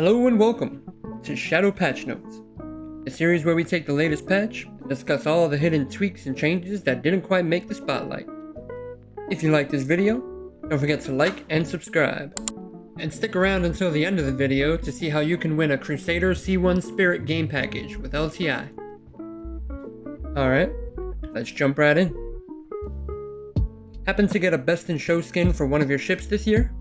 Hello and welcome to Shadow Patch Notes, a series where we take the latest patch and discuss all the hidden tweaks and changes that didn't quite make the spotlight. If you like this video, don't forget to like and subscribe, and stick around until the end of the video to see how you can win a Crusader C1 Spirit game package with LTI. Alright, let's jump right in. Happen to get a best in show skin for one of your ships this year?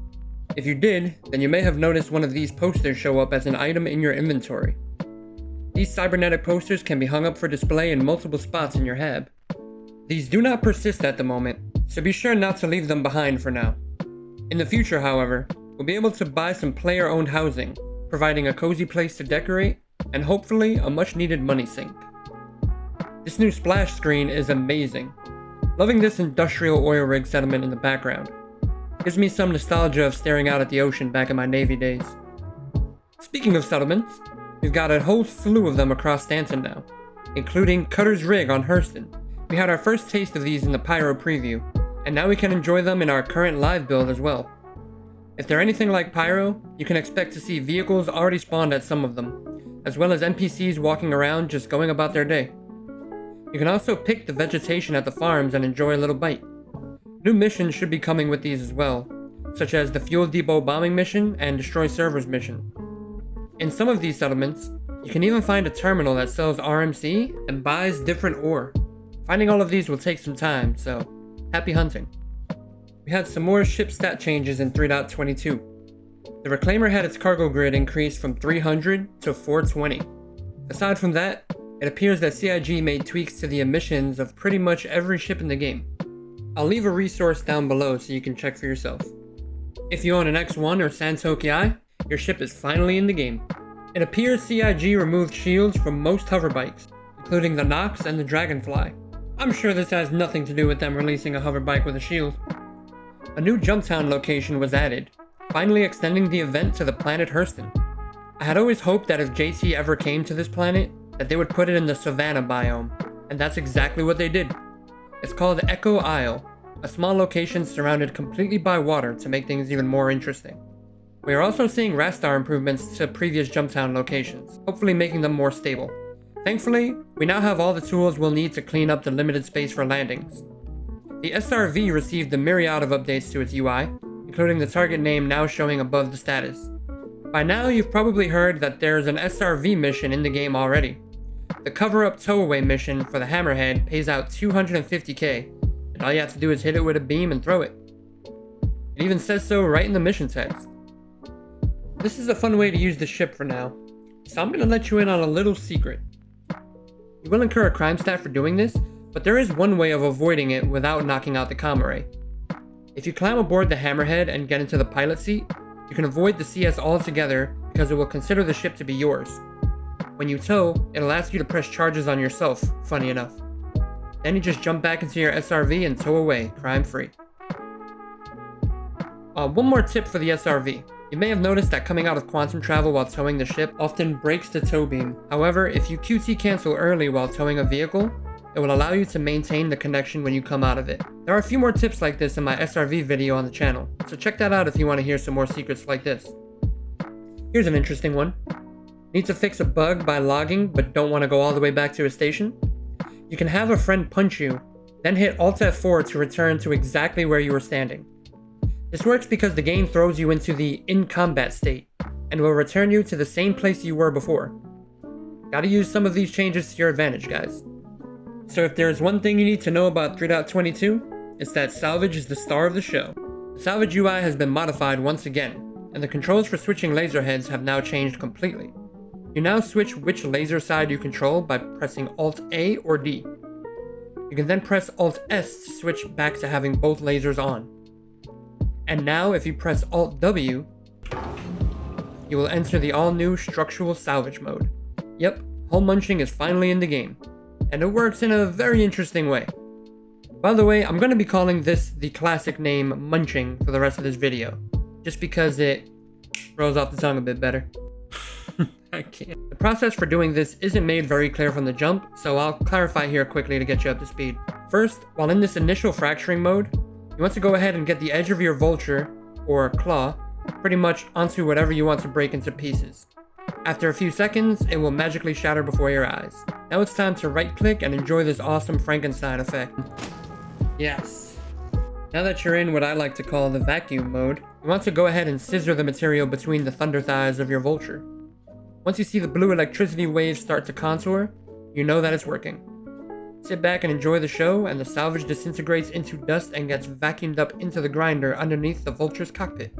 If you did, then you may have noticed one of these posters show up as an item in your inventory. These cybernetic posters can be hung up for display in multiple spots in your Hab. These do not persist at the moment, so be sure not to leave them behind for now. In the future, however, we'll be able to buy some player-owned housing, providing a cozy place to decorate, and hopefully a much-needed money sink. This new splash screen is amazing. Loving this industrial oil rig settlement in the background. Gives me some nostalgia of staring out at the ocean back in my Navy days. Speaking of settlements, we've got a whole slew of them across Stanton now, including Cutter's Rig on Hurston. We had our first taste of these in the Pyro preview, and now we can enjoy them in our current live build as well. If they're anything like Pyro, you can expect to see vehicles already spawned at some of them, as well as NPCs walking around just going about their day. You can also pick the vegetation at the farms and enjoy a little bite. New missions should be coming with these as well, such as the Fuel Depot Bombing mission and Destroy Servers mission. In some of these settlements, you can even find a terminal that sells RMC and buys different ore. Finding all of these will take some time, so happy hunting. We had some more ship stat changes in 3.22. The Reclaimer had its cargo grid increased from 300 to 420. Aside from that, it appears that CIG made tweaks to the emissions of pretty much every ship in the game. I'll leave a resource down below so you can check for yourself. If you own an X1 or Santoki, your ship is finally in the game. It appears CIG removed shields from most hoverbikes, including the Nox and the Dragonfly. I'm sure this has nothing to do with them releasing a hoverbike with a shield. A new Jumptown location was added, finally extending the event to the planet Hurston. I had always hoped that if JT ever came to this planet, that they would put it in the Savannah biome, and that's exactly what they did. It's called Echo Isle, a small location surrounded completely by water to make things even more interesting. We are also seeing Rastar improvements to previous Jumptown locations, hopefully making them more stable. Thankfully, we now have all the tools we'll need to clean up the limited space for landings. The SRV received a myriad of updates to its UI, including the target name now showing above the status. By now, you've probably heard that there's an SRV mission in the game already. The cover-up towaway mission for the Hammerhead pays out 250k, and all you have to do is hit it with a beam and throw it. It even says so right in the mission text. This is a fun way to use the ship for now, so I'm going to let you in on a little secret. You will incur a crime stat for doing this, but there is one way of avoiding it without knocking out the comm array. If you climb aboard the Hammerhead and get into the pilot seat, you can avoid the CS altogether because it will consider the ship to be yours. When you tow, it'll ask you to press charges on yourself, funny enough. Then you just jump back into your SRV and tow away, crime-free. One more tip for the SRV. You may have noticed that coming out of quantum travel while towing the ship often breaks the tow beam. However, if you QT cancel early while towing a vehicle, it will allow you to maintain the connection when you come out of it. There are a few more tips like this in my SRV video on the channel, so check that out if you want to hear some more secrets like this. Here's an interesting one. Need to fix a bug by logging but don't want to go all the way back to a station? You can have a friend punch you, then hit Alt F4 to return to exactly where you were standing. This works because the game throws you into the in combat state, and will return you to the same place you were before. Gotta use some of these changes to your advantage, guys. So if there's one thing you need to know about 3.22, it's that Salvage is the star of the show. The Salvage UI has been modified once again, and the controls for switching laser heads have now changed completely. You now switch which laser side you control by pressing Alt-A or D. You can then press Alt-S to switch back to having both lasers on. And now if you press Alt-W, you will enter the all-new structural salvage mode. Yep, hole munching is finally in the game, and it works in a very interesting way. By the way, I'm going to be calling this the classic name Munching for the rest of this video, just because it rolls off the tongue a bit better. I can't. The process for doing this isn't made very clear from the jump, so I'll clarify here quickly to get you up to speed. First, while in this initial fracturing mode, you want to go ahead and get the edge of your Vulture, or claw, pretty much onto whatever you want to break into pieces. After a few seconds, it will magically shatter before your eyes. Now it's time to right-click and enjoy this awesome Frankenstein effect. Yes. Now that you're in what I like to call the vacuum mode, you want to go ahead and scissor the material between the thunder thighs of your Vulture. Once you see the blue electricity waves start to contour, you know that it's working. Sit back and enjoy the show, and the salvage disintegrates into dust and gets vacuumed up into the grinder underneath the Vulture's cockpit.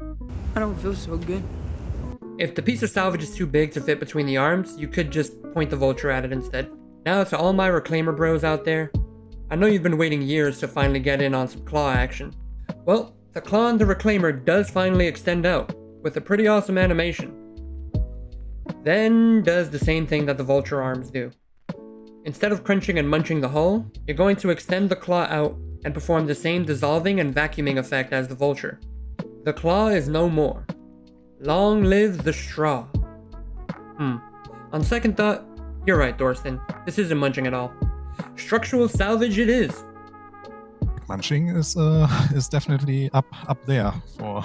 I don't feel so good. If the piece of salvage is too big to fit between the arms, you could just point the Vulture at it instead. Now to all my Reclaimer bros out there, I know you've been waiting years to finally get in on some claw action. Well, the claw on the Reclaimer does finally extend out, with a pretty awesome animation. Then does the same thing that the Vulture arms do. Instead of crunching and munching the hull, you're going to extend the claw out and perform the same dissolving and vacuuming effect as the Vulture. The claw is no more. Long live the straw. On second thought, you're right, Hurston. This isn't munching at all. Structural salvage it is. Munching is definitely up there for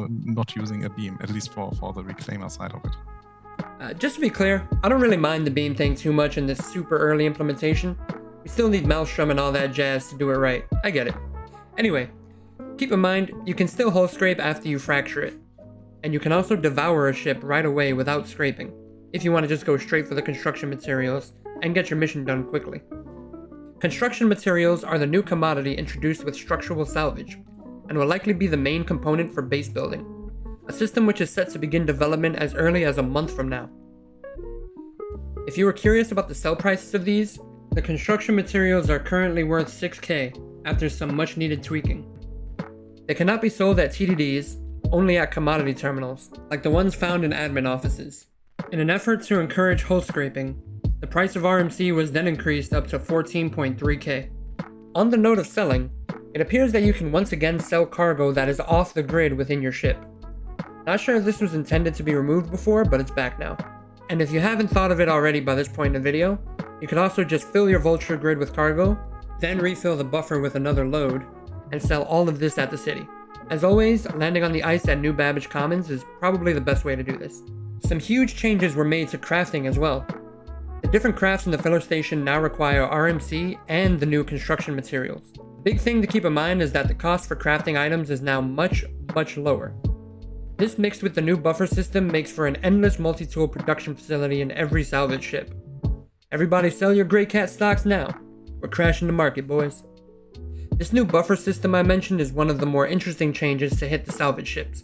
not using a beam, at least for the Reclaimer side of it. Just to be clear, I don't really mind the beam thing too much in this super early implementation. We still need Maelstrom and all that jazz to do it right. I get it. Anyway, keep in mind, you can still hull scrape after you fracture it. And you can also devour a ship right away without scraping, if you want to just go straight for the construction materials and get your mission done quickly. Construction materials are the new commodity introduced with structural salvage, and will likely be the main component for base building, a system which is set to begin development as early as a month from now. If you were curious about the sell prices of these, the construction materials are currently worth 6K after some much needed tweaking. They cannot be sold at TDDs, only at commodity terminals, like the ones found in admin offices. In an effort to encourage hull scraping, the price of RMC was then increased up to 14.3K. On the note of selling, it appears that you can once again sell cargo that is off the grid within your ship. Not sure if this was intended to be removed before, but it's back now. And if you haven't thought of it already by this point in the video, you can also just fill your Vulture grid with cargo, then refill the buffer with another load, and sell all of this at the city. As always, landing on the ice at New Babbage Commons is probably the best way to do this. Some huge changes were made to crafting as well. The different crafts in the filler station now require RMC and the new construction materials. The big thing to keep in mind is that the cost for crafting items is now much lower. This mixed with the new buffer system makes for an endless multi-tool production facility in every salvage ship. Everybody sell your Grey Cat stocks now. We're crashing the market, boys. This new buffer system I mentioned is one of the more interesting changes to hit the salvage ships.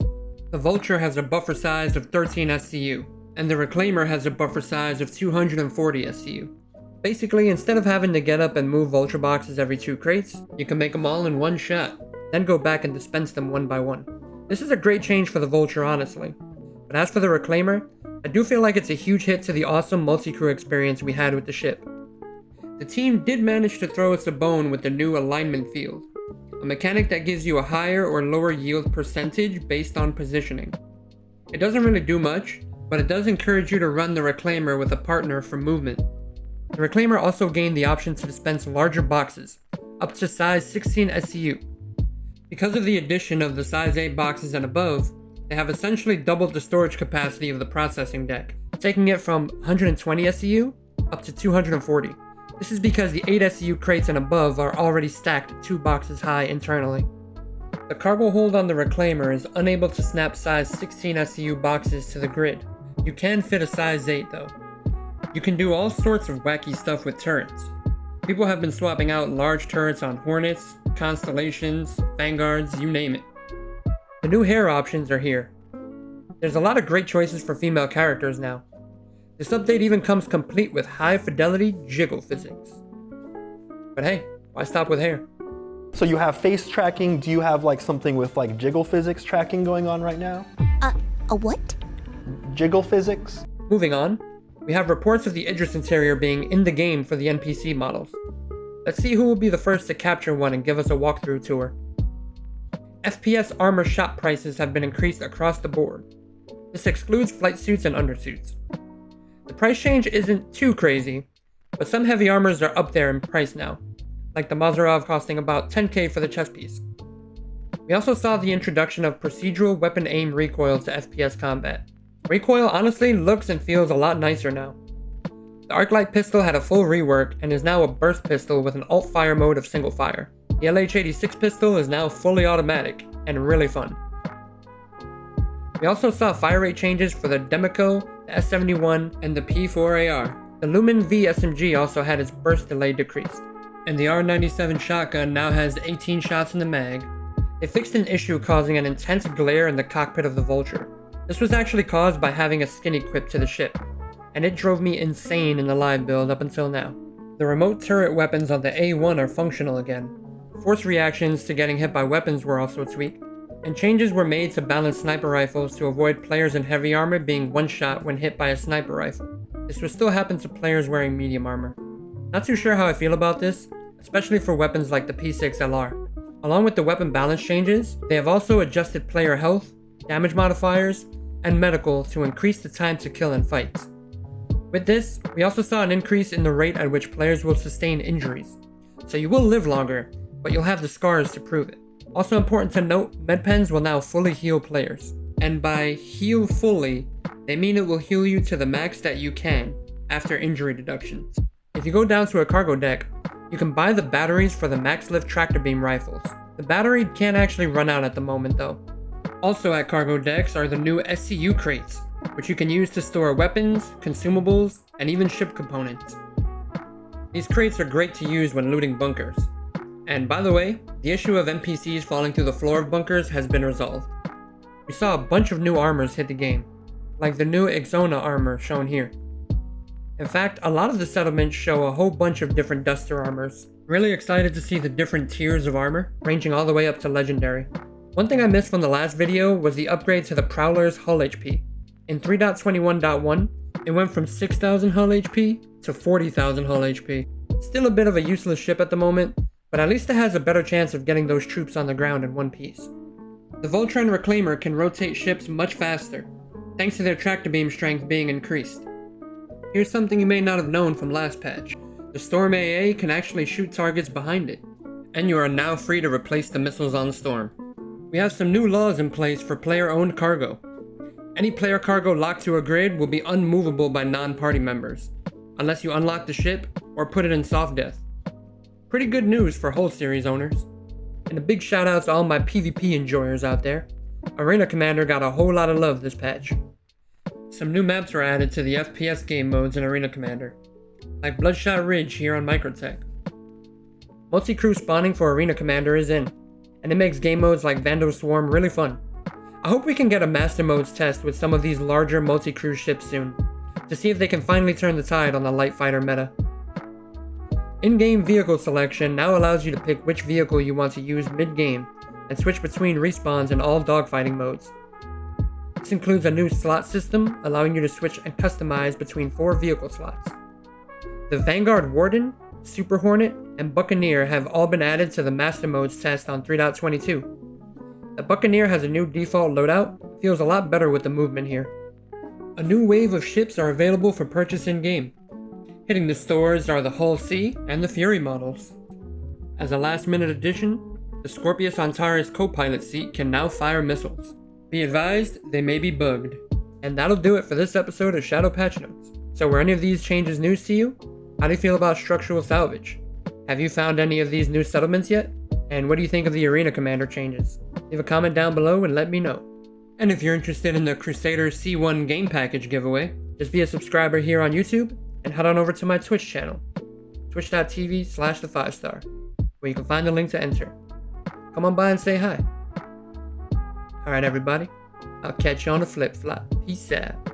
The Vulture has a buffer size of 13 SCU, and the Reclaimer has a buffer size of 240 SCU. Basically, instead of having to get up and move Vulture boxes every 2 crates, you can make them all in one shot, then go back and dispense them one by one. This is a great change for the Vulture, honestly. But as for the Reclaimer, I do feel like it's a huge hit to the awesome multi-crew experience we had with the ship. The team did manage to throw us a bone with the new alignment field, a mechanic that gives you a higher or lower yield percentage based on positioning. It doesn't really do much, but it does encourage you to run the Reclaimer with a partner for movement. The Reclaimer also gained the option to dispense larger boxes, up to size 16 SCU. Because of the addition of the size 8 boxes and above, they have essentially doubled the storage capacity of the processing deck, taking it from 120 SCU up to 240. This is because the 8 SCU crates and above are already stacked 2 boxes high internally. The cargo hold on the Reclaimer is unable to snap size 16 SCU boxes to the grid. You can fit a size 8 though. You can do all sorts of wacky stuff with turrets. People have been swapping out large turrets on Hornets, Constellations, Vanguards, you name it. The new hair options are here. There's a lot of great choices for female characters now. This update even comes complete with high fidelity jiggle physics. But hey, why stop with hair? So you have face tracking. Do you have like something with like jiggle physics tracking going on right now? A what? Jiggle physics? Moving on, we have reports of the IDRIS Interior being in the game for the NPC models. Let's see who will be the first to capture one and give us a walkthrough tour. FPS armor shop prices have been increased across the board. This excludes flight suits and undersuits. The price change isn't too crazy, but some heavy armors are up there in price now, like the Mazarov costing about 10k for the chest piece. We also saw the introduction of procedural weapon aim recoil to FPS combat. Recoil honestly looks and feels a lot nicer now. The Arclight pistol had a full rework and is now a burst pistol with an alt fire mode of single fire. The LH86 pistol is now fully automatic and really fun. We also saw fire rate changes for the Demeco, the S71, and the P4AR. The Lumen V SMG also had its burst delay decreased. And the R97 shotgun now has 18 shots in the mag. They fixed an issue causing an intense glare in the cockpit of the Vulture. This was actually caused by having a skin equipped to the ship, and it drove me insane in the live build up until now. The remote turret weapons on the A1 are functional again. Force reactions to getting hit by weapons were also tweaked, and changes were made to balance sniper rifles to avoid players in heavy armor being one-shot when hit by a sniper rifle. This will still happen to players wearing medium armor. Not too sure how I feel about this, especially for weapons like the P6LR. Along with the weapon balance changes, they have also adjusted player health, damage modifiers, and medical to increase the time to kill in fights. With this, we also saw an increase in the rate at which players will sustain injuries. So you will live longer, but you'll have the scars to prove it. Also important to note, medpens will now fully heal players. And by heal fully, they mean it will heal you to the max that you can, after injury deductions. If you go down to a cargo deck, you can buy the batteries for the max lift tractor beam rifles. The battery can't actually run out at the moment though. Also at cargo decks are the new SCU Crates, which you can use to store weapons, consumables, and even ship components. These crates are great to use when looting bunkers. And by the way, the issue of NPCs falling through the floor of bunkers has been resolved. We saw a bunch of new armors hit the game, like the new Exona armor shown here. In fact, a lot of the settlements show a whole bunch of different duster armors. Really excited to see the different tiers of armor, ranging all the way up to legendary. One thing I missed from the last video was the upgrade to the Prowler's hull HP. In 3.21.1, it went from 6,000 hull HP to 40,000 hull HP. Still a bit of a useless ship at the moment, but at least it has a better chance of getting those troops on the ground in one piece. The Vulture and Reclaimer can rotate ships much faster, thanks to their tractor beam strength being increased. Here's something you may not have known from last patch. The Storm AA can actually shoot targets behind it, and you are now free to replace the missiles on Storm. We have some new laws in place for player-owned cargo. Any player cargo locked to a grid will be unmovable by non-party members, unless you unlock the ship or put it in soft death. Pretty good news for whole series owners. And a big shout out to all my PvP enjoyers out there. Arena Commander got a whole lot of love this patch. Some new maps were added to the FPS game modes in Arena Commander, like Bloodshot Ridge here on Microtech. Multi-crew spawning for Arena Commander is in, and it makes game modes like Vandal Swarm really fun. I hope we can get a Master Modes test with some of these larger multi-crew ships soon, to see if they can finally turn the tide on the light fighter meta. In-game vehicle selection now allows you to pick which vehicle you want to use mid-game, and switch between respawns in all dogfighting modes. This includes a new slot system, allowing you to switch and customize between 4 vehicle slots. The Vanguard Warden, Super Hornet, and Buccaneer have all been added to the Master Modes test on 3.22. The Buccaneer has a new default loadout, feels a lot better with the movement here. A new wave of ships are available for purchase in-game. Hitting the stores are the Hull C and the Fury models. As a last-minute addition, the Scorpius Antares co-pilot seat can now fire missiles. Be advised, they may be bugged. And that'll do it for this episode of Shadow Patch Notes. So were any of these changes news to you? How do you feel about structural salvage? Have you found any of these new settlements yet? And what do you think of the Arena Commander changes? Leave a comment down below and let me know. And if you're interested in the Crusader C1 game package giveaway, just be a subscriber here on YouTube and head on over to my Twitch channel, twitch.tv/the5star, where you can find the link to enter. Come on by and say hi. Alright everybody, I'll catch you on the flip flop. Peace out.